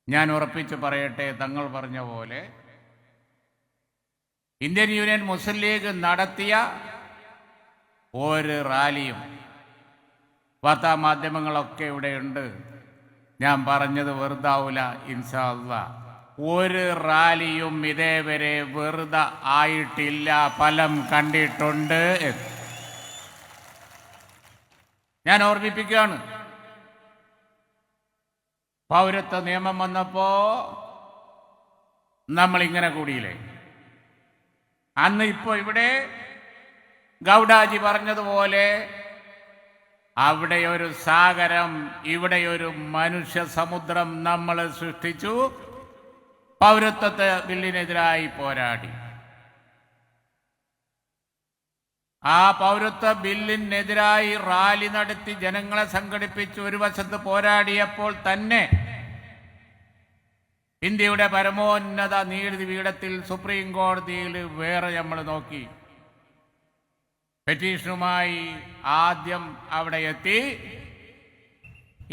ഞാൻ ഉറപ്പിച്ച് പറയട്ടെ, തങ്ങൾ പറഞ്ഞ പോലെ ഇന്ത്യൻ യൂണിയൻ മുസ്ലിം ലീഗ് നടത്തിയ ഒരു റാലിയും വാർത്താമാധ്യമങ്ങളൊക്കെ ഇവിടെയുണ്ട്. ഞാൻ പറഞ്ഞത് വെറുതാവൂല ഇൻഷാ അല്ലാഹ്. ഒരു റാലിയും ഇതേവരെ വെറുതെ ആയിട്ടില്ല, ഫലം കണ്ടിട്ടുണ്ട്. ഞാൻ ഓർമ്മിപ്പിക്കുകയാണ്, പൗരത്വ നിയമം വന്നപ്പോ നമ്മളിങ്ങനെ കൂടിയില്ലേ? അന്ന് ഇപ്പോ ഇവിടെ ഗൗഡാജി പറഞ്ഞതുപോലെ അവിടെ ഒരു സാഗരം, ഇവിടെ ഒരു മനുഷ്യ സമുദ്രം നമ്മൾ സൃഷ്ടിച്ചു. പൗരത്വ ബില്ലിനെതിരായി പോരാടി. ആ പൗരത്വ ബില്ലിനെതിരായി റാലി നടത്തി ജനങ്ങളെ സംഘടിപ്പിച്ച് ഒരു വശത്ത് പോരാടിയപ്പോൾ തന്നെ ഇന്ത്യയുടെ പരമോന്നത നീതിപീഠത്തിൽ സുപ്രീം കോടതിയിൽ വേറെ നമ്മൾ നോക്കി. പെറ്റീഷനുമായി ആദ്യം അവിടെ എത്തി.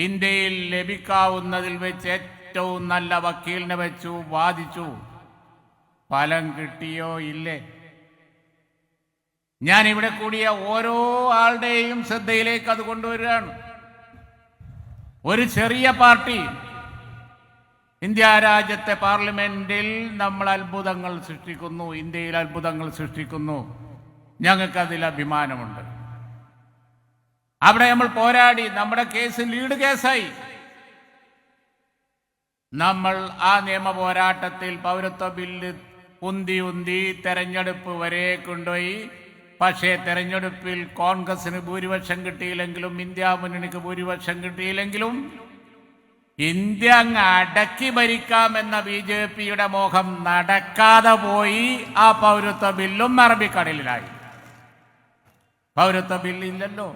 ഇന്ത്യയിൽ ലഭിക്കാവുന്നതിൽ വെച്ച് ഏറ്റവും നല്ല വക്കീലിനെ വെച്ചു, വാദിച്ചു. ഫലം കിട്ടിയോ ഇല്ലേ? ഞാൻ ഇവിടെ കൂടിയ ഓരോ ആളുടെയും ശ്രദ്ധയിലേക്ക് അത് കൊണ്ടുവരികയാണ്. ഒരു ചെറിയ പാർട്ടി ഇന്ത്യ രാജ്യത്തെ പാർലമെന്റിൽ നമ്മൾ അത്ഭുതങ്ങൾ സൃഷ്ടിക്കുന്നു, ഇന്ത്യയിൽ അത്ഭുതങ്ങൾ സൃഷ്ടിക്കുന്നു. ഞങ്ങൾക്കതിൽ അഭിമാനമുണ്ട്. അവിടെ നമ്മൾ പോരാടി, നമ്മുടെ കേസ് ലീഡ് കേസായി. നമ്മൾ ആ നിയമ പോരാട്ടത്തിൽ പൗരത്വ ബില്ല് ഉന്തി തെരഞ്ഞെടുപ്പ് വരെ കൊണ്ടുപോയി. പക്ഷേ തെരഞ്ഞെടുപ്പിൽ കോൺഗ്രസിന് ഭൂരിപക്ഷം കിട്ടിയില്ലെങ്കിലും, ഇന്ത്യ മുന്നണിക്ക് ഭൂരിപക്ഷം കിട്ടിയില്ലെങ്കിലും, ഇന്ത്യ അങ്ങ് അടക്കി ഭരിക്കാമെന്ന BJPയുടെ മോഹം നടക്കാതെ പോയി. ആ പൗരത്വ ബില്ലും അറബിക്കടലിലായി. പൗരത്വ ബില്ലില്ലല്ലോ,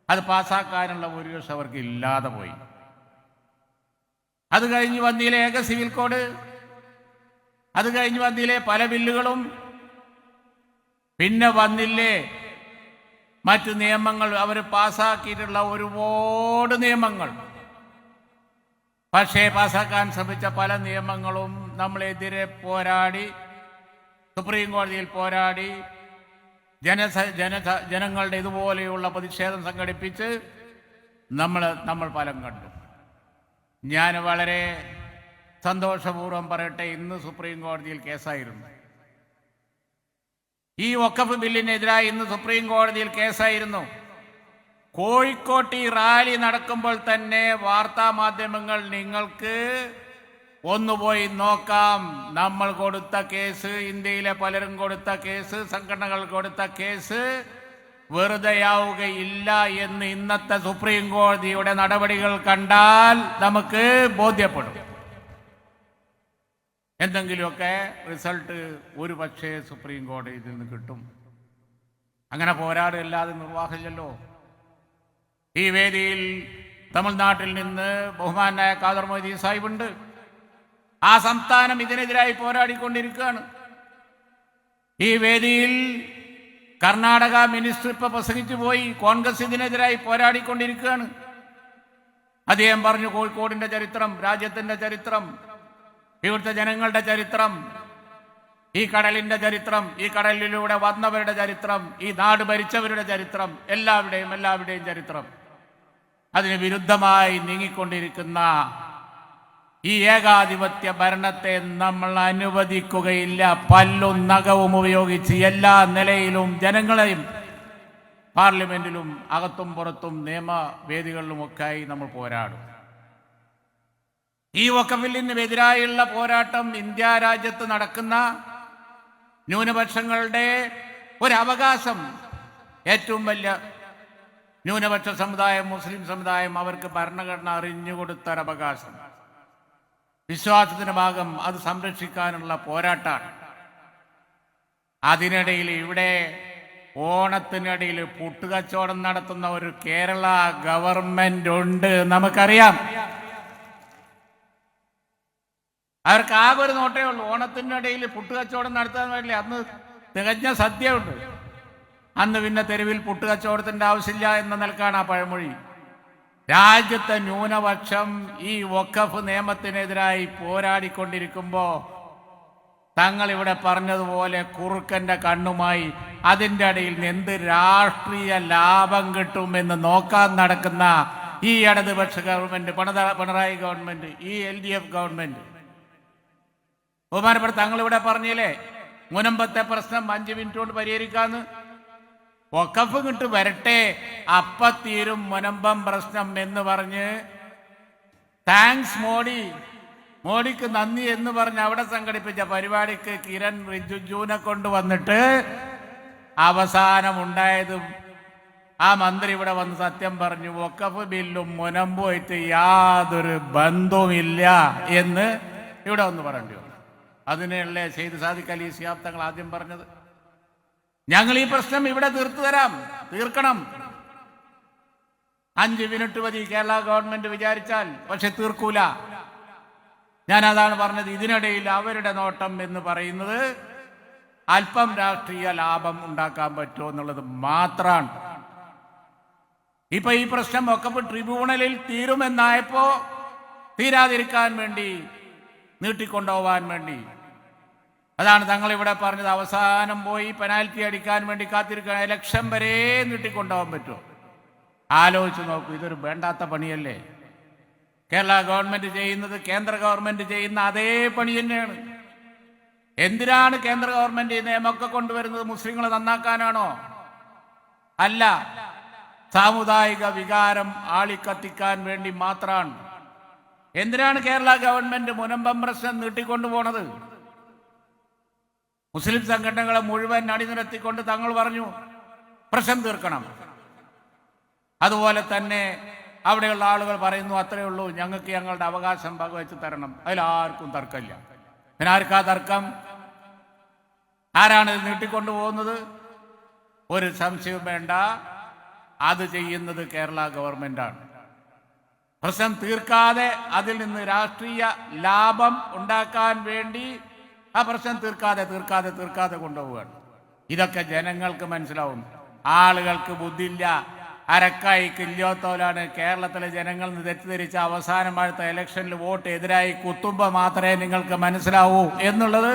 അത് പാസ്സാക്കാനുള്ള ഭൂരിപക്ഷം അവർക്ക് ഇല്ലാതെ പോയി. അത് കഴിഞ്ഞ് വന്നില്ലേ ഏക സിവിൽ കോഡ്, അത് കഴിഞ്ഞ് വന്നില്ലേ പല ബില്ലുകളും, പിന്നെ വന്നില്ലേ മറ്റു നിയമങ്ങൾ. അവർ പാസ്സാക്കിയിട്ടുള്ള ഒരുപാട് നിയമങ്ങൾ. പക്ഷേ പാസ്സാക്കാൻ ശ്രമിച്ച പല നിയമങ്ങളും നമ്മളെതിരെ പോരാടി, സുപ്രീം കോടതിയിൽ പോരാടി, ജനങ്ങളുടെ ഇതുപോലെയുള്ള പ്രതിഷേധം സംഘടിപ്പിച്ച് നമ്മൾ ഫലം കണ്ടു. ഞാൻ വളരെ സന്തോഷപൂർവ്വം പറയട്ടെ, ഇന്ന് സുപ്രീം കോടതിയിൽ കേസായിരുന്നു. ഈ വഖഫ് ബില്ലിനെതിരായി ഇന്ന് സുപ്രീം കോടതിയിൽ കേസായിരുന്നു. കോഴിക്കോട്ട് ഈ റാലി നടക്കുമ്പോൾ തന്നെ വാർത്താ മാധ്യമങ്ങൾ നിങ്ങൾക്ക് ഒന്നുപോയി നോക്കാം. നമ്മൾ കൊടുത്ത കേസ്, ഇന്ത്യയിലെ പലരും കൊടുത്ത കേസ്, സംഘടനകൾ കൊടുത്ത കേസ് വെറുതെയാവുകയില്ല എന്ന് ഇന്നത്തെ സുപ്രീം കോടതിയുടെ നടപടികൾ കണ്ടാൽ നമുക്ക് ബോധ്യപ്പെടും. എന്തെങ്കിലുമൊക്കെ റിസൾട്ട് ഒരു പക്ഷേ സുപ്രീം കോടതിയിൽ നിന്ന് കിട്ടും. അങ്ങനെ പോരാടില്ലാതെ നിർവാഹമില്ലല്ലോ. ഈ വേദിയിൽ തമിഴ്നാട്ടിൽ നിന്ന് ബഹുമാനായ ഖാദർ മൊയ്തീൻ സാഹിബുണ്ട്. ആ സംസ്ഥാനം ഇതിനെതിരായി പോരാടിക്കൊണ്ടിരിക്കുകയാണ്. ഈ വേദിയിൽ കർണാടക മിനിസ്റ്റർ ഇപ്പൊ പ്രസംഗിച്ചു പോയി. കോൺഗ്രസ് ഇതിനെതിരായി പോരാടിക്കൊണ്ടിരിക്കുകയാണ്. അദ്ദേഹം പറഞ്ഞു കോഴിക്കോടിന്റെ ചരിത്രം, രാജ്യത്തിന്റെ ചരിത്രം, ഇവിടുത്തെ ജനങ്ങളുടെ ചരിത്രം, ഈ കടലിന്റെ ചരിത്രം, ഈ കടലിലൂടെ വന്നവരുടെ ചരിത്രം, ഈ നാട് ഭരിച്ചവരുടെ ചരിത്രം, എല്ലാവരുടെയും ചരിത്രം. അതിന് വിരുദ്ധമായി നീങ്ങിക്കൊണ്ടിരിക്കുന്ന ഈ ഏകാധിപത്യ ഭരണത്തെ നമ്മൾ അനുവദിക്കുകയില്ല. പല്ലും നഖവും ഉപയോഗിച്ച് എല്ലാ നിലയിലും ജനങ്ങളെയും പാർലമെന്റിലും അകത്തും പുറത്തും നിയമവേദികളിലുമൊക്കെയായി നമ്മൾ പോരാടും. ഈ വഖഫ് ബില്ലിനെതിരായുള്ള പോരാട്ടം ഇന്ത്യ രാജ്യത്ത് നടക്കുന്ന ന്യൂനപക്ഷങ്ങളുടെ ഒരവകാശം, ഏറ്റവും വലിയ ന്യൂനപക്ഷ സമുദായം മുസ്ലിം സമുദായം, അവർക്ക് ഭരണഘടന അറിഞ്ഞുകൊടുത്തൊരവകാശം, വിശ്വാസത്തിന്റെ ഭാഗം, അത് സംരക്ഷിക്കാനുള്ള പോരാട്ടമാണ്. അതിനിടയിൽ ഇവിടെ ഓണത്തിനിടയിൽ പുട്ടുകച്ചവടം നടത്തുന്ന ഒരു കേരള ഗവൺമെന്റ് ഉണ്ട്, നമുക്കറിയാം. അവർക്ക് ആകെ ഒരു നോട്ടേ ഉള്ളൂ, ഓണത്തിനിടയിൽ പുട്ടുകച്ചവടം നടത്താൻ വേണ്ടി. അന്ന് തികഞ്ഞ സദ്യ ഉണ്ട്. അന്ന് പിന്നെ തെരുവിൽ പുട്ടുകച്ചവടത്തിന്റെ ആവശ്യമില്ല എന്ന നിലക്കാണ് ആ പഴമൊഴി. രാജ്യത്തെ ന്യൂനപക്ഷം ഈ വഖഫ് നിയമത്തിനെതിരായി പോരാടിക്കൊണ്ടിരിക്കുമ്പോൾ തങ്ങളിവിടെ പറഞ്ഞതുപോലെ കുറുക്കന്റെ കണ്ണുമായി അതിൻ്റെ ഇടയിൽ എന്ത് രാഷ്ട്രീയ ലാഭം കിട്ടുമെന്ന് നോക്കാൻ നടക്കുന്ന ഈ ഇടതുപക്ഷ ഗവൺമെന്റ്, പിണറായി ഗവൺമെന്റ്, ഈ LDF ഗവൺമെന്റ്, ബഹുമാനപ്പെട്ട തങ്ങളിവിടെ പറഞ്ഞില്ലേ മുനമ്പത്തെ പ്രശ്നം 5 മിനിറ്റ് കൊണ്ട് പരിഹരിക്കാന്ന്. വഖഫ് ഇങ്ങോട്ട് വരട്ടെ, അപ്പത്തീരും മുനമ്പം പ്രശ്നം എന്ന് പറഞ്ഞ് താങ്ക്സ് മോഡിക്ക് നന്ദി എന്ന് പറഞ്ഞ് അവിടെ സംഘടിപ്പിച്ച പരിപാടിക്ക് കിരൺ റിജിജുവിനെ കൊണ്ടുവന്നിട്ട് അവസാനം ഉണ്ടായതും ആ മന്ത്രി ഇവിടെ വന്ന് സത്യം പറഞ്ഞു, വഖഫ് ബില്ലും മുനമ്പുമായിട്ട് യാതൊരു ബന്ധവുമില്ല എന്ന് ഇവിടെ ഒന്ന് പറയേണ്ടി വന്നു. അതിനല്ലേ സെയ്ദ് സാദിഖ് അലി ശിഹാബ് തങ്ങൾ ആദ്യം പറഞ്ഞത്, ഞങ്ങൾ ഈ പ്രശ്നം ഇവിടെ തീർക്കണം. 5 മിനിറ്റ് മതി കേരള ഗവൺമെന്റ് വിചാരിച്ചാൽ, പക്ഷെ തീർക്കൂല. ഞാൻ അതാണ് പറഞ്ഞത്. ഇതിനിടയിൽ അവരുടെ നോട്ടം എന്ന് പറയുന്നത് അല്പം രാഷ്ട്രീയ ലാഭം ഉണ്ടാക്കാൻ പറ്റുമോ എന്നുള്ളത് മാത്രമാണ്. ഇപ്പൊ ഈ പ്രശ്നം വഖഫ് ട്രിബ്യൂണലിൽ തീരുമെന്നായപ്പോ തീരാതിരിക്കാൻ വേണ്ടി, നീട്ടിക്കൊണ്ടുപോവാൻ വേണ്ടി, അതാണ് തങ്ങളിവിടെ പറഞ്ഞത്, അവസാനം പോയി പെനാൽറ്റി അടിക്കാൻ വേണ്ടി കാത്തിരിക്കാൻ ഇലക്ഷൻ വരെ നീട്ടിക്കൊണ്ടുപോകാൻ പറ്റുമോ? ആലോചിച്ച് നോക്കൂ. ഇതൊരു വേണ്ടാത്ത പണിയല്ലേ കേരള ഗവൺമെന്റ് ചെയ്യുന്നത്? കേന്ദ്ര ഗവൺമെന്റ് ചെയ്യുന്ന അതേ പണി തന്നെയാണ്. എന്തിനാണ് കേന്ദ്ര ഗവൺമെന്റ് ഈ നിയമമൊക്കെ കൊണ്ടുവരുന്നത്? മുസ്ലിങ്ങളെ നന്നാക്കാനാണോ? അല്ല, സാമുദായിക വികാരം ആളിക്കത്തിക്കാൻ വേണ്ടി മാത്രമാണ്. എന്തിനാണ് കേരള ഗവൺമെന്റ് മുനമ്പം പ്രശ്നം നീട്ടിക്കൊണ്ടുപോണത്? മുസ്ലിം സംഘടനകളെ മുഴുവൻ അണിനിരത്തിക്കൊണ്ട് തങ്ങൾ പറഞ്ഞു പ്രശ്നം തീർക്കണം. അതുപോലെ തന്നെ അവിടെയുള്ള ആളുകൾ പറയുന്നു അത്രയേ ഉള്ളൂ, ഞങ്ങൾക്ക് ഞങ്ങളുടെ അവകാശം വകവെച്ച് തരണം. അതിലാർക്കും തർക്കമില്ല. ഇതിനാർക്കാ തർക്കം? ആരാണ് ഇത് നീട്ടിക്കൊണ്ടുപോകുന്നത്? ഒരു സംശയവും വേണ്ട, അത് ചെയ്യുന്നത് കേരള ഗവൺമെന്റാണ്. പ്രശ്നം തീർക്കാതെ അതിൽ നിന്ന് രാഷ്ട്രീയ ലാഭം ഉണ്ടാക്കാൻ വേണ്ടി ആ പ്രശ്നം തീർക്കാതെ കൊണ്ടുപോവുകയാണ്. ഇതൊക്കെ ജനങ്ങൾക്ക് മനസ്സിലാവും. ആളുകൾക്ക് ബുദ്ധിയില്ല, അരക്കായി കില്ലോത്തോലാണ് കേരളത്തിലെ ജനങ്ങൾ തെറ്റിദ്ധരിച്ച അവസാനമായിട്ട് ഇലക്ഷനിൽ വോട്ട് എതിരായി കുത്തുമ്പോൾ മാത്രമേ നിങ്ങൾക്ക് മനസ്സിലാവൂ എന്നുള്ളത്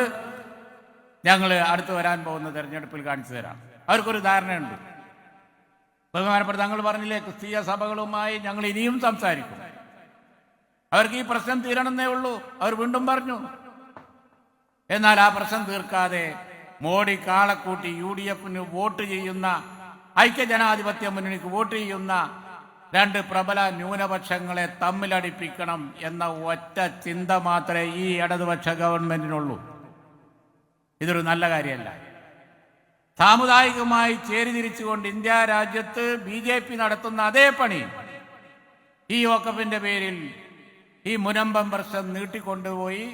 ഞങ്ങൾ അടുത്ത് വരാൻ പോകുന്ന തെരഞ്ഞെടുപ്പിൽ കാണിച്ചു തരാം. അവർക്കൊരു ധാരണയുണ്ട്. ബഹുമാനപ്പെട്ട തങ്ങൾ പറഞ്ഞില്ലേ, ക്രിസ്തീയ സഭകളുമായി ഞങ്ങൾ ഇനിയും സംസാരിക്കും. അവർക്ക് ഈ പ്രശ്നം തീരണമെന്നേ ഉള്ളൂ. അവർ വീണ്ടും പറഞ്ഞു. എന്നാൽ ആ പ്രശ്നം തീർക്കാതെ മോഡി കാളക്കൂട്ടി UDFന് വോട്ട് ചെയ്യുന്ന, ഐക്യജനാധിപത്യ മുന്നണിക്ക് വോട്ട് ചെയ്യുന്ന 2 പ്രബല ന്യൂനപക്ഷങ്ങളെ തമ്മിലടിപ്പിക്കണം എന്ന ഒറ്റ ചിന്ത മാത്രമേ ഈ ഇടതുപക്ഷ ഗവൺമെന്റിനുള്ളൂ. ഇതൊരു നല്ല കാര്യമല്ല. സാമുദായികമായി ചേരിതിരിച്ചുകൊണ്ട് ഇന്ത്യ രാജ്യത്ത് BJP നടത്തുന്ന അതേ പണി ഈ വഖഫിന്റെ പേരിൽ ഈ മുനമ്പം പ്രശ്നം നീട്ടിക്കൊണ്ടുപോയി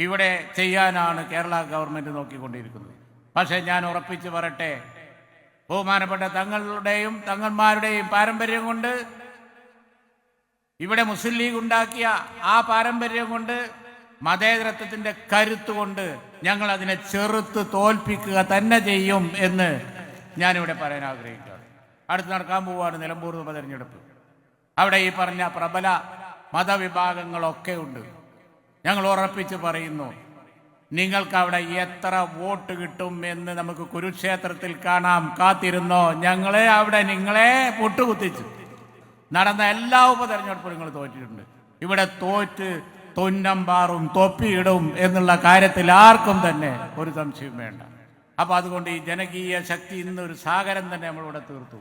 ഇവിടെ ചെയ്യാനാണ് കേരള ഗവൺമെന്റ് നോക്കിക്കൊണ്ടിരിക്കുന്നത്. പക്ഷെ ഞാൻ ഉറപ്പിച്ചു പറയട്ടെ, ബഹുമാനപ്പെട്ട തങ്ങളുടെയും തങ്ങന്മാരുടെയും പാരമ്പര്യം കൊണ്ട്, ഇവിടെ മുസ്ലിം ലീഗ് ഉണ്ടാക്കിയ ആ പാരമ്പര്യം കൊണ്ട്, മതേതരത്വത്തിന്റെ കരുത്തുകൊണ്ട് ഞങ്ങൾ അതിനെ ചെറുത്ത് തോൽപ്പിക്കുക തന്നെ ചെയ്യും എന്ന് ഞാനിവിടെ പറയാൻ ആഗ്രഹിക്കുകയാണ്. അടുത്ത് നടക്കാൻ പോവുകയാണ് നിലമ്പൂർ ഉപതെരഞ്ഞെടുപ്പ്. അവിടെ ഈ പറഞ്ഞ പ്രബല മതവിഭാഗങ്ങളൊക്കെ ഉണ്ട്. ഞങ്ങൾ ഉറപ്പിച്ച് പറയുന്നു, നിങ്ങൾക്ക് അവിടെ എത്ര വോട്ട് കിട്ടും എന്ന് നമുക്ക് കുരുക്ഷേത്രത്തിൽ കാണാം. കാത്തിരുന്നോ? ഞങ്ങളെ അവിടെ നിങ്ങളെ പൊട്ടുകുത്തിച്ചു. നടന്ന എല്ലാ ഉപതെരഞ്ഞെടുപ്പും നിങ്ങൾ തോറ്റിട്ടുണ്ട്. ഇവിടെ തോറ്റ് തുന്നമ്പാറും തൊപ്പിയിടും എന്നുള്ള കാര്യത്തിൽ ആർക്കും തന്നെ ഒരു സംശയം വേണ്ട. അപ്പൊ അതുകൊണ്ട് ഈ ജനകീയ ശക്തി ഇന്നൊരു സാഗരം തന്നെ നമ്മളിവിടെ തീർത്തു.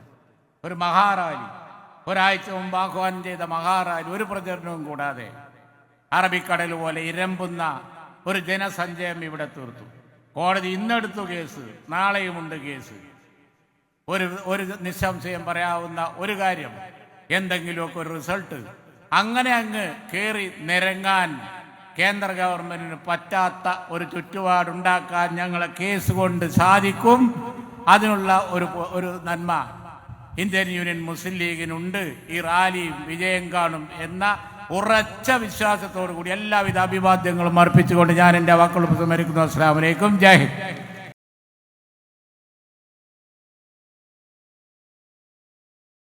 ഒരു മഹാറാലി, ഒരാഴ്ച മുമ്പ് ആഹ്വാനം ചെയ്ത മഹാറാലി, ഒരു പ്രചരണവും കൂടാതെ അറബിക്കടൽ പോലെ ഇരമ്പുന്ന ഒരു ജനസഞ്ചയം ഇവിടെ തീർത്തു. കോടതി ഇന്നെടുത്തു കേസ്, നാളെയുമുണ്ട് കേസ്. ഒരു നിസ്സംശയം പറയാവുന്ന ഒരു കാര്യം, എന്തെങ്കിലുമൊക്കെ ഒരു റിസൾട്ട് അങ്ങനെ അങ്ങ് കയറി നിരങ്ങാൻ കേന്ദ്ര ഗവൺമെന്റിന് പറ്റാത്ത ഒരു ചുറ്റുപാടുണ്ടാക്കാൻ ഞങ്ങളെ കേസ് കൊണ്ട് സാധിക്കും. അതിനുള്ള ഒരു നന്മ ഇന്ത്യൻ യൂണിയൻ മുസ്ലിം ലീഗിനുണ്ട്. ഈ റാലി വിജയം കാണും എന്ന ഉറച്ച വിശ്വാസത്തോടു കൂടി എല്ലാവിധ അഭിവാദ്യങ്ങളും അർപ്പിച്ചുകൊണ്ട് ഞാൻ എൻ്റെ വാക്കുകൾ ഉപസംഹരിക്കുന്നു. അസ്സലാമു അലൈക്കും. ജയ് ഹിന്ദ്.